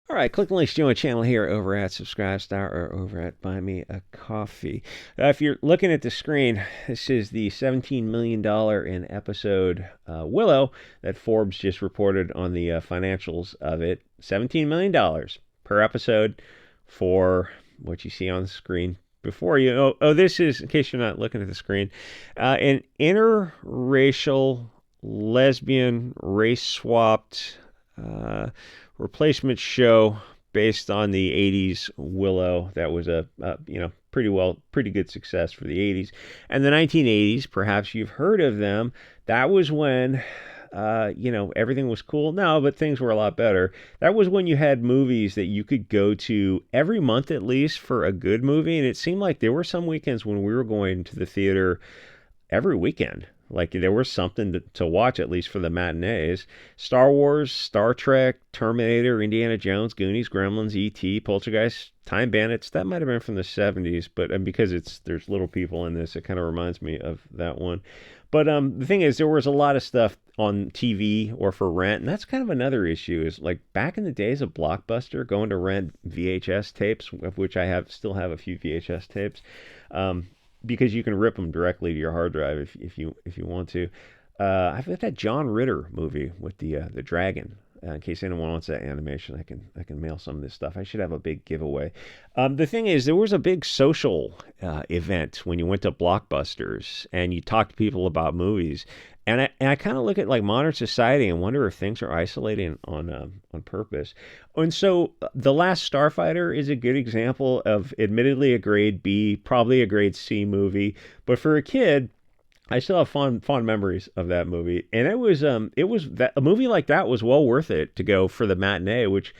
All right, click the links to join the channel here over at SubScribeStar or over at Buy Me a Coffee. If you're looking at the screen, this is the $17 million in episode Willow that Forbes just reported on the financials of it. $17 million per episode for what you see on the screen before you. This is, in case you're not looking at the screen, an interracial, lesbian, race-swapped replacement show based on the 80s Willow. That was a pretty good success for the 80s. And the 1980s, perhaps you've heard of them. That was when everything was cool. No, but things were a lot better. That was when you had movies that you could go to every month at least for a good movie. And it seemed like there were some weekends when we were going to the theater every weekend. Like there was something to watch, at least for the matinees. Star Wars, Star Trek, Terminator, Indiana Jones, Goonies, Gremlins, E.T., Poltergeist, Time Bandits. That might have been from the 70s, but because there's little people in this, it kind of reminds me of that one. But the thing is, there was a lot of stuff on TV or for rent, and that's kind of another issue. Is like back in the days of Blockbuster, going to rent VHS tapes, of which I still have a few VHS tapes. Because you can rip them directly to your hard drive if you want to. I've got that John Ritter movie with the dragon. In case anyone wants that animation, I can mail some of this stuff. I should have a big giveaway. The thing is, there was a big social event when you went to Blockbusters and you talked to people about movies. And I kind of look at like modern society and wonder if things are isolating on purpose. And so The Last Starfighter is a good example of admittedly a grade B, probably a grade C movie, but for a kid, I still have fond memories of that movie. And it was that a movie like that was well worth it to go for the matinee, which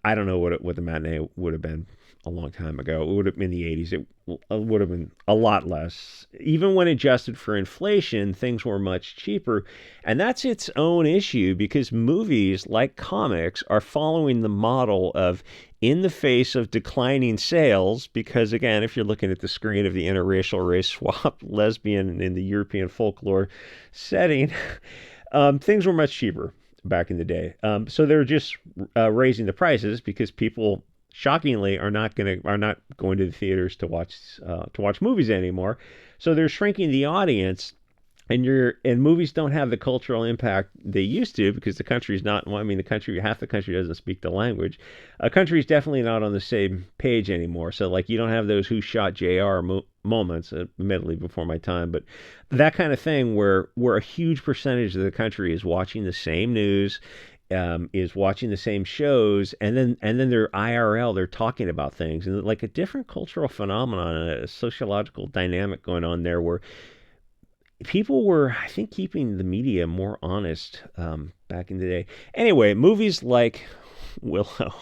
I don't know what the matinee would have been a long time ago. It would have been the 80s. It would have been a lot less. Even when adjusted for inflation, things were much cheaper. And that's its own issue because movies, like comics, are following the model of in the face of declining sales. Because, again, if you're looking at the screen of the interracial race swap lesbian in the European folklore setting, things were much cheaper back in the day. So they're just raising the prices because people shockingly are not going to the theaters to watch movies anymore. So they're shrinking the audience, and movies don't have the cultural impact they used to because the country's not. Well, I mean, half the country doesn't speak the language. A country's definitely not on the same page anymore. So like you don't have those "Who Shot J.R." Moments, admittedly before my time, but that kind of thing where a huge percentage of the country is watching the same news, is watching the same shows, and then they're IRL, they're talking about things, and like a different cultural phenomenon, a sociological dynamic going on there, where people were, I think, keeping the media more honest back in the day. Anyway, movies like Willow.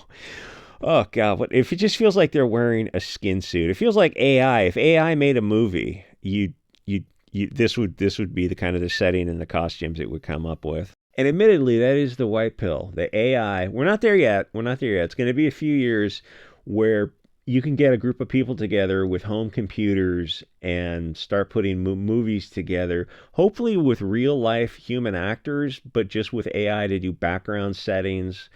Oh God, if it just feels like they're wearing a skin suit. It feels like AI. If AI made a movie, this would be the kind of the setting and the costumes it would come up with. And admittedly, that is the white pill. The AI. We're not there yet. It's going to be a few years where you can get a group of people together with home computers and start putting movies together, hopefully with real life human actors, but just with AI to do background settings,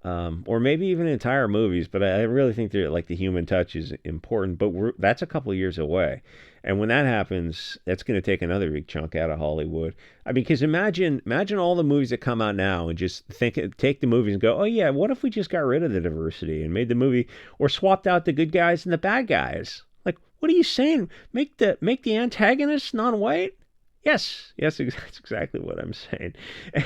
or maybe even entire movies. But I really think that like the human touch is important. But that's a couple of years away, and when that happens, that's going to take another big chunk out of Hollywood. I mean, because imagine all the movies that come out now, and just take the movies and go, oh yeah, what if we just got rid of the diversity and made the movie, or swapped out the good guys and the bad guys? Like, what are you saying? Make the antagonist non-white? Yes, that's exactly what I'm saying.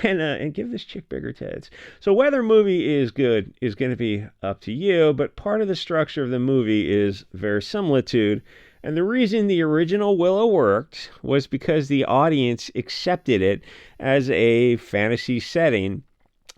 And give this chick bigger tits. So whether a movie is good is going to be up to you, but part of the structure of the movie is verisimilitude. And the reason the original Willow worked was because the audience accepted it as a fantasy setting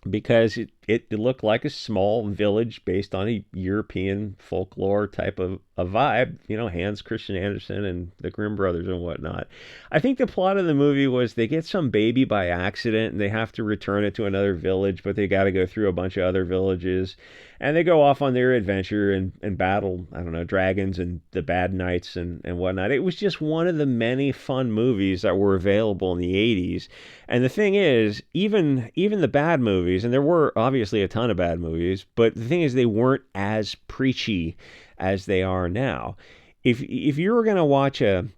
because it looked like a small village based on a European folklore type of a vibe, Hans Christian Andersen and the Grimm brothers and whatnot. I think the plot of the movie was they get some baby by accident and they have to return it to another village, but they got to go through a bunch of other villages, and they go off on their adventure and battle, I don't know, dragons and the bad knights and whatnot. It was just one of the many fun movies that were available in the 80s. And the thing is, even the bad movies, and there were obviously obviously a ton of bad movies, but the thing is they weren't as preachy as they are now. If you were gonna watch a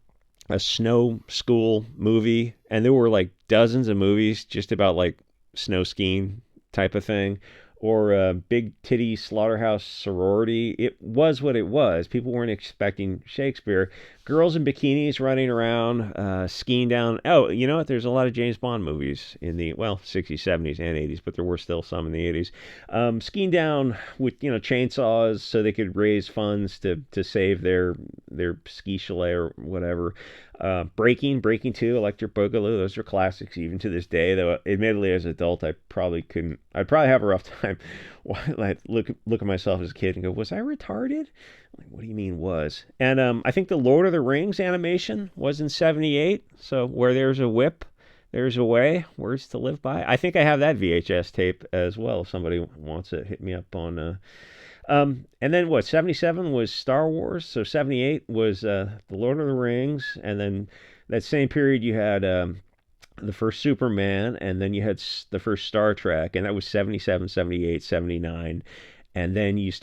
snow school movie, and there were like dozens of movies just about like snow skiing type of thing, or a big titty slaughterhouse sorority. It was what it was. People weren't expecting Shakespeare. Girls in bikinis running around, skiing down. Oh, you know what? There's a lot of James Bond movies in the, well, 60s, 70s, and 80s, but there were still some in the 80s. Skiing down with, chainsaws so they could raise funds to save their ski chalet or whatever. Breaking 2, Electric Boogaloo, those are classics even to this day, though admittedly as an adult I'd probably have a rough time. I look at myself as a kid and go, was I retarded? Like, what do you mean was? And I think the Lord of the Rings animation was in 78, so where there's a whip, there's a way, words to live by. I think I have that VHS tape as well. If somebody wants it, hit me up on... and then 77 was Star Wars. So 78 was The Lord of the Rings. And then that same period you had the first Superman. And then you had the first Star Trek. And that was 77, 78, 79. And then you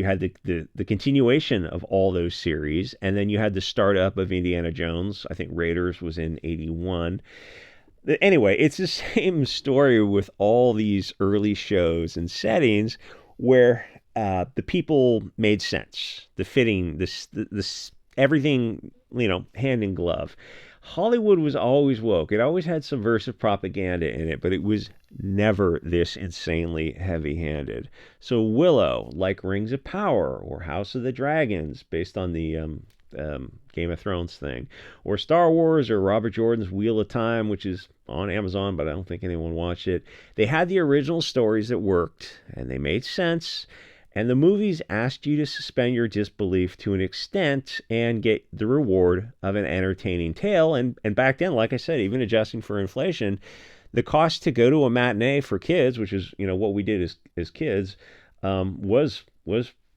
had the continuation of all those series. And then you had the startup of Indiana Jones. I think Raiders was in 81. Anyway, it's the same story with all these early shows and settings where the people made sense, the fitting, this everything, hand in glove. Hollywood was always woke. It always had subversive propaganda in it, but it was never this insanely heavy-handed. So Willow, like Rings of Power or House of the Dragons, based on the Game of Thrones thing, or Star Wars, or Robert Jordan's Wheel of Time, which is on Amazon, but I don't think anyone watched it. They had the original stories that worked, and they made sense, and the movies asked you to suspend your disbelief to an extent and get the reward of an entertaining tale. And back then, like I said, even adjusting for inflation, the cost to go to a matinee for kids, which is what we did as kids, was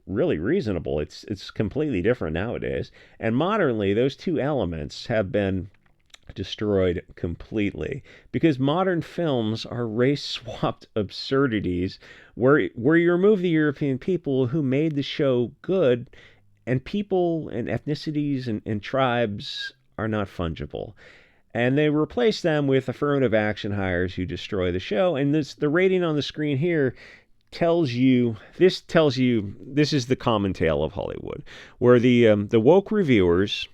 really reasonable. It's completely different nowadays. And modernly, those two elements have been destroyed completely because modern films are race-swapped absurdities where you remove the European people who made the show good, and people and ethnicities and tribes are not fungible. And they replace them with affirmative action hires who destroy the show. And the rating on the screen here tells you this is the common tale of Hollywood, where the woke reviewers,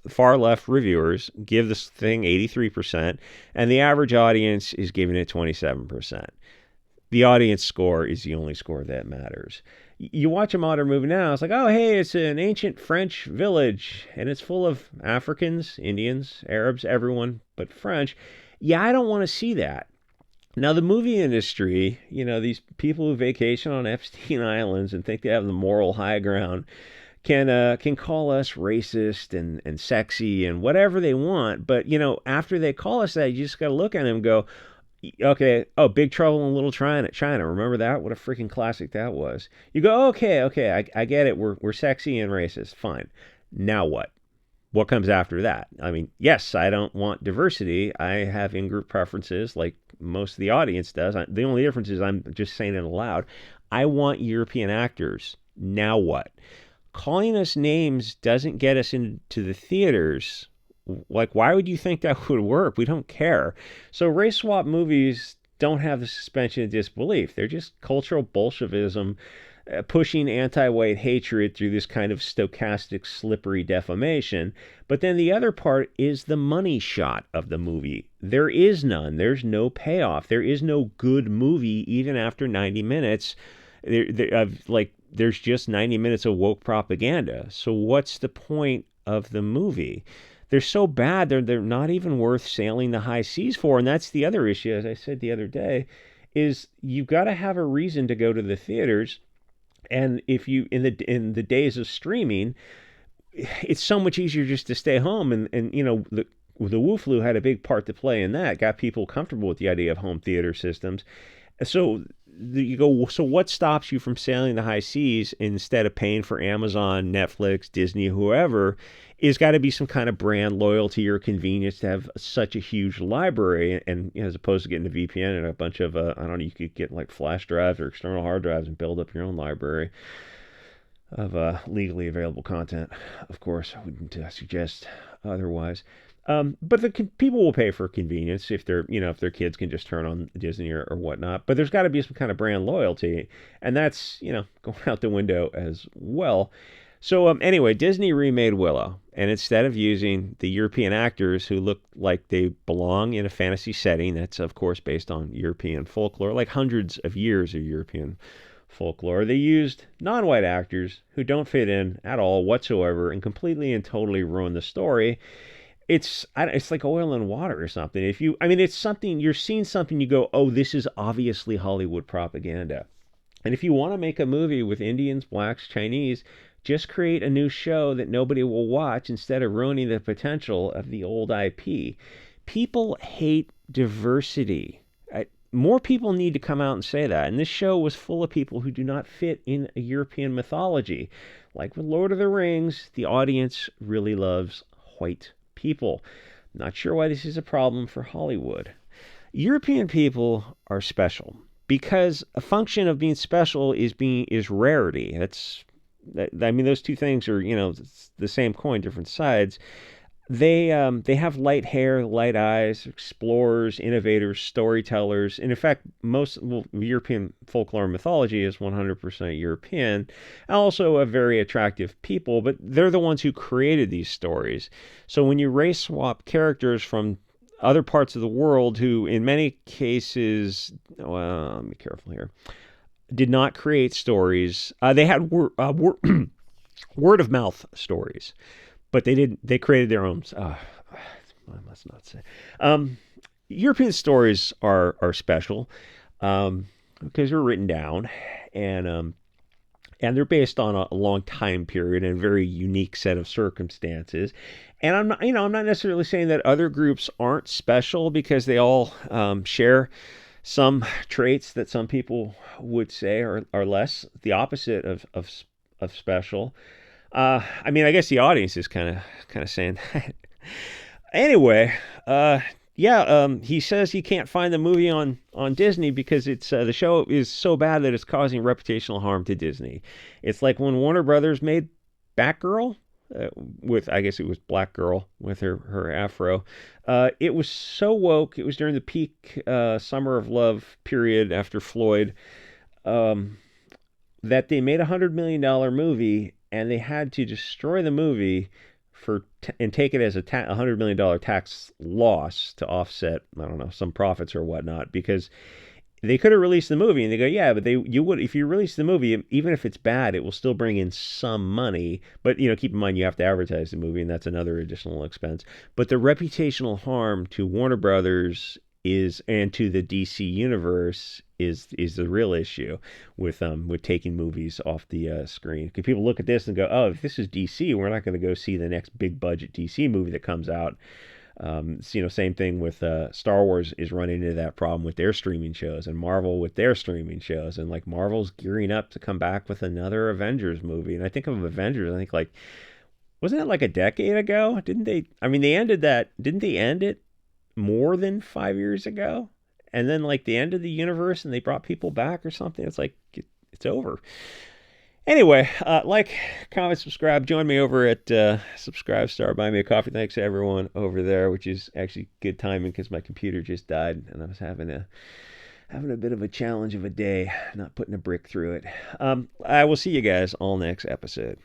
far left reviewers, give this thing 83%, and the average audience is giving it 27%. The audience score is the only score that matters. You watch a modern movie now, it's like, oh, hey, it's an ancient French village, and it's full of Africans, Indians, Arabs, everyone but French. Yeah, I don't want to see that. Now, the movie industry, these people who vacation on Epstein Islands and think they have the moral high ground, can call us racist and sexy and whatever they want. But, after they call us that, you just got to look at them and go, okay, oh, Big Trouble in Little China. Remember that? What a freaking classic that was. You go, okay, I get it. We're sexy and racist. Fine. Now what? What comes after that? I mean, yes, I don't want diversity. I have in-group preferences like most of the audience does. The only difference is I'm just saying it aloud. I want European actors. Now what? Calling us names doesn't get us into the theaters. Like, why would you think that would work? We don't care. So race swap movies don't have the suspension of disbelief. They're just cultural Bolshevism pushing anti-white hatred through this kind of stochastic, slippery defamation. But then the other part is the money shot of the movie. There is none. There's no payoff. There is no good movie even after 90 minutes. There's just 90 minutes of woke propaganda. So what's the point of the movie? They're so bad, they're not even worth sailing the high seas for. And that's the other issue, as I said the other day, is you've got to have a reason to go to the theaters. And if you, in the days of streaming, it's so much easier just to stay home. And the Wu Flu had a big part to play in that, got people comfortable with the idea of home theater systems. So you go, so what stops you from sailing the high seas instead of paying for Amazon, Netflix, Disney, whoever? Is got to be some kind of brand loyalty or convenience to have such a huge library, and as opposed to getting a VPN and a bunch of I don't know, you could get like flash drives or external hard drives and build up your own library of legally available content. Of course, I wouldn't suggest otherwise. But the people will pay for convenience if if their kids can just turn on Disney or whatnot. But there's got to be some kind of brand loyalty, and that's going out the window as well. So anyway, Disney remade Willow, and instead of using the European actors who look like they belong in a fantasy setting, that's of course based on European folklore, like hundreds of years of European folklore, they used non-white actors who don't fit in at all whatsoever and completely and totally ruin the story. It's like oil and water or something. It's something, you're seeing something, you go, oh, this is obviously Hollywood propaganda. And if you want to make a movie with Indians, blacks, Chinese, just create a new show that nobody will watch instead of ruining the potential of the old IP. People hate diversity. More people need to come out and say that. And this show was full of people who do not fit in a European mythology. Like with Lord of the Rings, the audience really loves white people. Not sure why this is a problem for Hollywood. European people are special because a function of being special is rarity. Those two things are, the same coin, different sides. They have light hair, light eyes, explorers, innovators, storytellers. And in fact, most European folklore and mythology is 100% European. Also a very attractive people, but they're the ones who created these stories. So when you race swap characters from other parts of the world who in many cases, well, let me be careful here, did not create stories. They had word of mouth stories. But they created their own. I must not say. European stories are special because they're written down, and they're based on a long time period and a very unique set of circumstances. And I'm not necessarily saying that other groups aren't special because they all share some traits that some people would say are less the opposite of special. I guess the audience is kind of saying that. Anyway, he says he can't find the movie on Disney because it's the show is so bad that it's causing reputational harm to Disney. It's like when Warner Brothers made Batgirl with, I guess it was Black Girl with her afro. It was so woke. It was during the peak Summer of Love period after Floyd that they made $100 million movie. And they had to destroy the movie and take it as a $100 million tax loss to offset, I don't know, some profits or whatnot, because they could have released the movie and they go, yeah, but you would, if you release the movie, even if it's bad, it will still bring in some money. But, keep in mind, you have to advertise the movie and that's another additional expense. But the reputational harm to Warner Brothers and to the DC universe is the real issue with taking movies off the screen. Because people look at this and go, oh, if this is DC, we're not going to go see the next big budget DC movie that comes out. Same thing with Star Wars is running into that problem with their streaming shows, and Marvel with their streaming shows, and like Marvel's gearing up to come back with another Avengers movie. And I think of Avengers, I think like, wasn't it like a decade ago? Didn't they? They ended that. Didn't they end it more than 5 years ago? And then like the end of the universe and they brought people back or something. It's like it's over. Anyway, like, comment, subscribe. Join me over at SubScribeStar. Buy me a coffee. Thanks to everyone over there, which is actually good timing because my computer just died and I was having a bit of a challenge of a day, not putting a brick through it. I will see you guys all next episode.